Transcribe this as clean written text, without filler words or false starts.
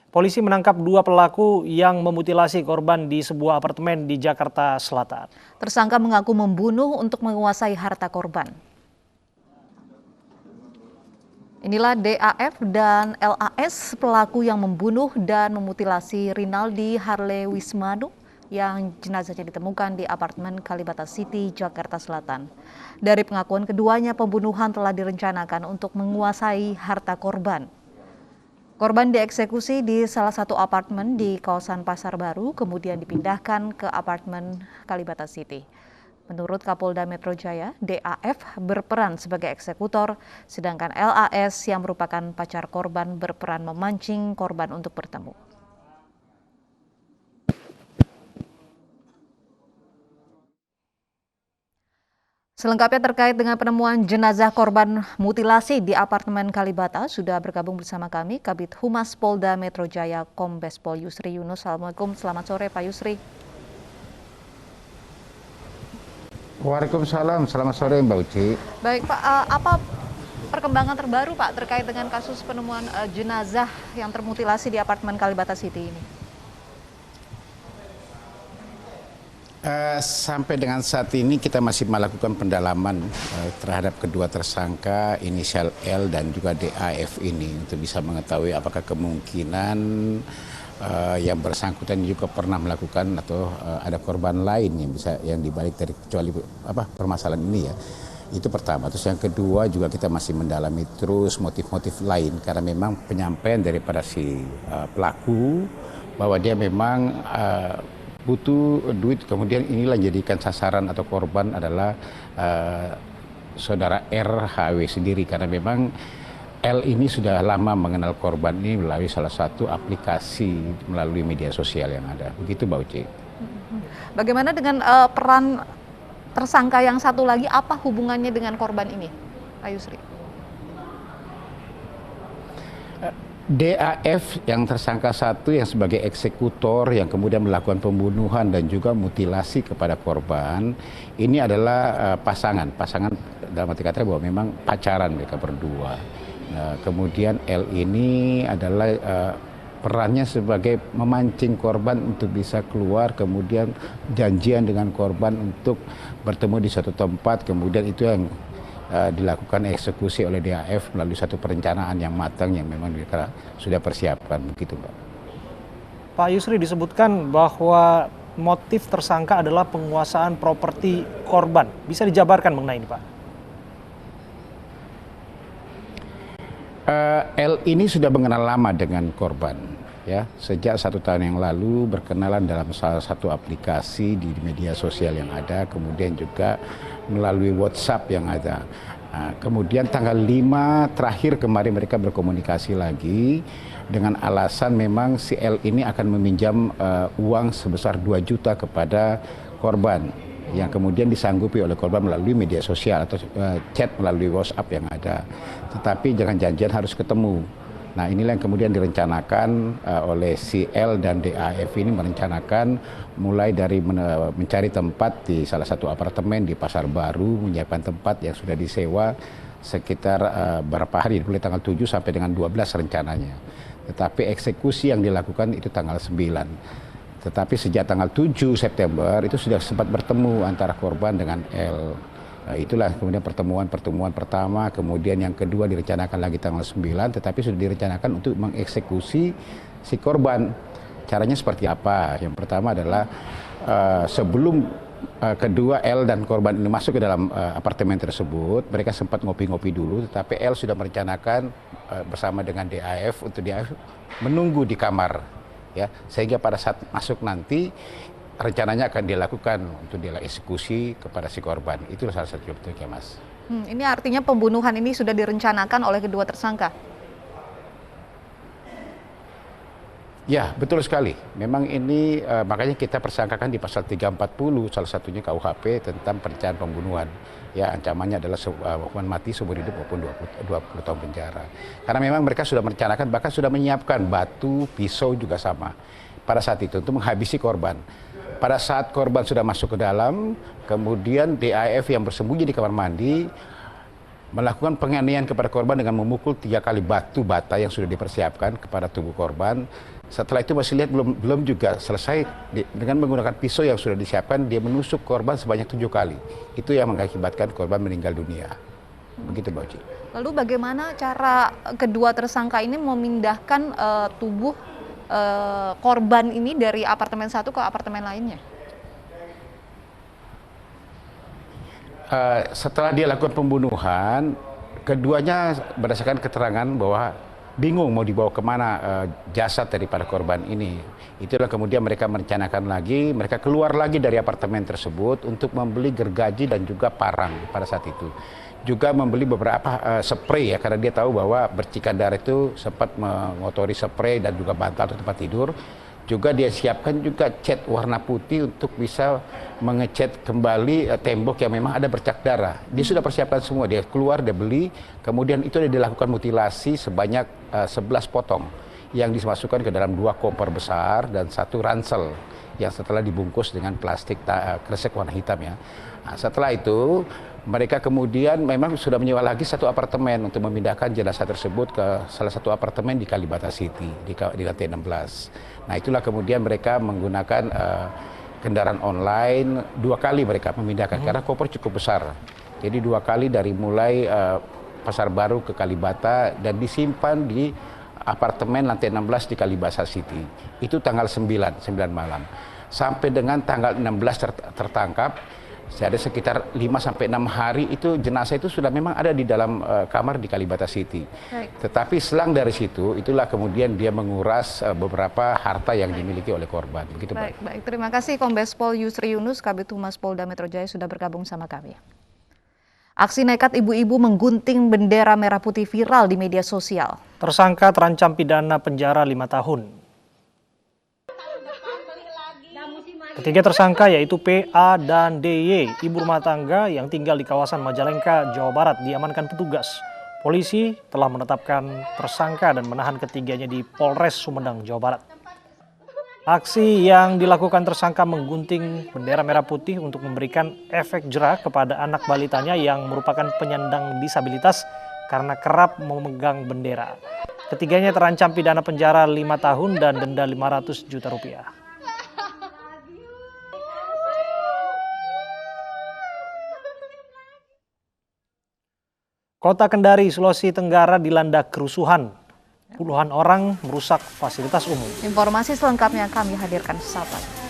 Polisi menangkap 2 pelaku yang memutilasi korban di sebuah apartemen di Jakarta Selatan. Tersangka mengaku membunuh untuk menguasai harta korban. Inilah DAF dan LAS, pelaku yang membunuh dan memutilasi Rinaldi Harle Wismanu yang jenazahnya ditemukan di apartemen Kalibata City, Jakarta Selatan. Dari pengakuan keduanya, pembunuhan telah direncanakan untuk menguasai harta korban. Korban dieksekusi di salah satu apartemen di kawasan Pasar Baru, kemudian dipindahkan ke apartemen Kalibata City. Menurut Kapolda Metro Jaya, DAF berperan sebagai eksekutor, sedangkan LAS yang merupakan pacar korban berperan memancing korban untuk bertemu. Selengkapnya terkait dengan penemuan jenazah korban mutilasi di apartemen Kalibata, sudah bergabung bersama kami Kabid Humas Polda Metro Jaya Kombes Pol Yusri Yunus. Assalamualaikum, selamat sore Pak Yusri. Waalaikumsalam, selamat sore Mbak Uci. Baik Pak, apa perkembangan terbaru Pak terkait dengan kasus penemuan jenazah yang termutilasi di apartemen Kalibata City ini? Sampai dengan saat ini kita masih melakukan pendalaman terhadap kedua tersangka inisial L dan juga DAF ini untuk bisa mengetahui apakah kemungkinan yang bersangkutan juga pernah melakukan atau ada korban lain yang dibalik dari kecuali permasalahan ini ya. Itu pertama. Terus yang kedua juga kita masih mendalami terus motif-motif lain karena memang penyampaian daripada si pelaku bahwa dia memang butuh duit, kemudian inilah jadikan sasaran atau korban adalah saudara RHW sendiri karena memang L ini sudah lama mengenal korban ini melalui salah satu aplikasi melalui media sosial yang ada. Begitu Mbak Uci. Bagaimana dengan peran tersangka yang satu lagi, apa hubungannya dengan korban ini, Pak Yusri? DAF yang tersangka satu yang sebagai eksekutor yang kemudian melakukan pembunuhan dan juga mutilasi kepada korban ini adalah pasangan dalam arti kata bahwa memang pacaran mereka berdua. Kemudian L ini adalah perannya sebagai memancing korban untuk bisa keluar, kemudian janjian dengan korban untuk bertemu di suatu tempat, kemudian itu yang dilakukan eksekusi oleh DAF melalui satu perencanaan yang matang yang memang mereka sudah persiapkan, begitu Pak. Pak Yusri, disebutkan bahwa motif tersangka adalah penguasaan properti korban. Bisa dijabarkan mengenai ini Pak? L ini sudah mengenal lama dengan korban. Ya, sejak 1 tahun yang lalu berkenalan dalam salah satu aplikasi di media sosial yang ada, kemudian juga melalui WhatsApp yang ada. Kemudian tanggal 5 terakhir kemarin mereka berkomunikasi lagi dengan alasan memang si L ini akan meminjam uang sebesar 2 juta kepada korban yang kemudian disanggupi oleh korban melalui media sosial atau chat melalui WhatsApp yang ada. Tetapi jangan janjian harus ketemu. Nah, inilah yang kemudian direncanakan oleh si L dan DAF ini merencanakan mulai dari mencari tempat di salah satu apartemen di Pasar Baru, menyiapkan tempat yang sudah disewa sekitar berapa hari, mulai tanggal 7 sampai dengan 12 rencananya. Tetapi eksekusi yang dilakukan itu tanggal 9. Tetapi sejak tanggal 7 September itu sudah sempat bertemu antara korban dengan L. Nah, itulah kemudian pertemuan pertama, kemudian yang kedua direncanakan lagi tanggal 9, tetapi sudah direncanakan untuk mengeksekusi si korban. Caranya seperti apa? Yang pertama adalah sebelum kedua L dan korban ini masuk ke dalam apartemen tersebut, mereka sempat ngopi-ngopi dulu, tetapi L sudah merencanakan bersama dengan DAF untuk DAF menunggu di kamar, ya, sehingga pada saat masuk nanti rencananya akan dilakukan untuk eksekusi kepada si korban. Itu salah satu bentuknya, Mas. Ini artinya pembunuhan ini sudah direncanakan oleh kedua tersangka? Ya, betul sekali. Memang ini makanya kita persangkakan di pasal 340, salah satunya KUHP tentang perencanaan pembunuhan. Ya, ancamannya adalah hukuman mati seumur hidup maupun 20 tahun penjara. Karena memang mereka sudah merencanakan, bahkan sudah menyiapkan batu, pisau juga sama pada saat itu untuk menghabisi korban. Pada saat korban sudah masuk ke dalam, kemudian DAF yang bersembunyi di kamar mandi melakukan penganiayaan kepada korban dengan memukul 3 kali batu bata yang sudah dipersiapkan kepada tubuh korban. Setelah itu masih lihat belum juga selesai dengan menggunakan pisau yang sudah disiapkan, dia menusuk korban sebanyak 7 kali. Itu yang mengakibatkan korban meninggal dunia. Begitu, Mbak Uci. Lalu bagaimana cara kedua tersangka ini memindahkan tubuh korban ini dari apartemen satu ke apartemen lainnya? Setelah dia lakukan pembunuhan, keduanya berdasarkan keterangan bahwa bingung mau dibawa kemana jasad daripada korban ini. Itulah kemudian mereka merencanakan lagi, mereka keluar lagi dari apartemen tersebut untuk membeli gergaji dan juga parang pada saat itu. Juga membeli beberapa spray ya, karena dia tahu bahwa bercikan darah itu sempat mengotori spray dan juga bantal atau tempat tidur. Juga dia siapkan juga cat warna putih untuk bisa mengecat kembali tembok yang memang ada bercak darah. Dia sudah persiapkan semua, dia keluar, dia beli, kemudian itu dia dilakukan mutilasi sebanyak 11 potong yang dimasukkan ke dalam 2 koper besar dan 1 ransel yang setelah dibungkus dengan plastik kresek warna hitam ya. Nah, setelah itu mereka kemudian memang sudah menyewa lagi 1 apartemen untuk memindahkan jenazah tersebut ke salah satu apartemen di Kalibata City di lantai 16. Nah, itulah kemudian mereka menggunakan kendaraan online 2 kali mereka memindahkan karena koper cukup besar. Jadi 2 kali dari mulai Pasar Baru ke Kalibata dan disimpan di apartemen lantai 16 di Kalibata City. Itu tanggal 9 malam. Sampai dengan tanggal 16 tertangkap. Ada sekitar 5-6 hari itu jenazah itu sudah memang ada di dalam kamar di Kalibata City. Baik. Tetapi selang dari situ, itulah kemudian dia menguras beberapa harta yang dimiliki oleh korban. Begitu, baik. Terima kasih Kombes Pol Yusri Yunus, Kabid Humas Polda Metro Jaya sudah bergabung sama kami. Aksi nekat ibu-ibu menggunting bendera merah putih viral di media sosial. Tersangka terancam pidana penjara 5 tahun. Ketiga tersangka yaitu PA dan DY, ibu rumah tangga yang tinggal di kawasan Majalengka, Jawa Barat, diamankan petugas. Polisi telah menetapkan tersangka dan menahan ketiganya di Polres Sumedang, Jawa Barat. Aksi yang dilakukan tersangka menggunting bendera merah putih untuk memberikan efek jera kepada anak balitanya yang merupakan penyandang disabilitas karena kerap memegang bendera. Ketiganya terancam pidana penjara 5 tahun dan denda 500 juta rupiah. Kota Kendari, Sulawesi Tenggara dilanda kerusuhan. Puluhan orang merusak fasilitas umum. Informasi selengkapnya kami hadirkan sesaat lagi.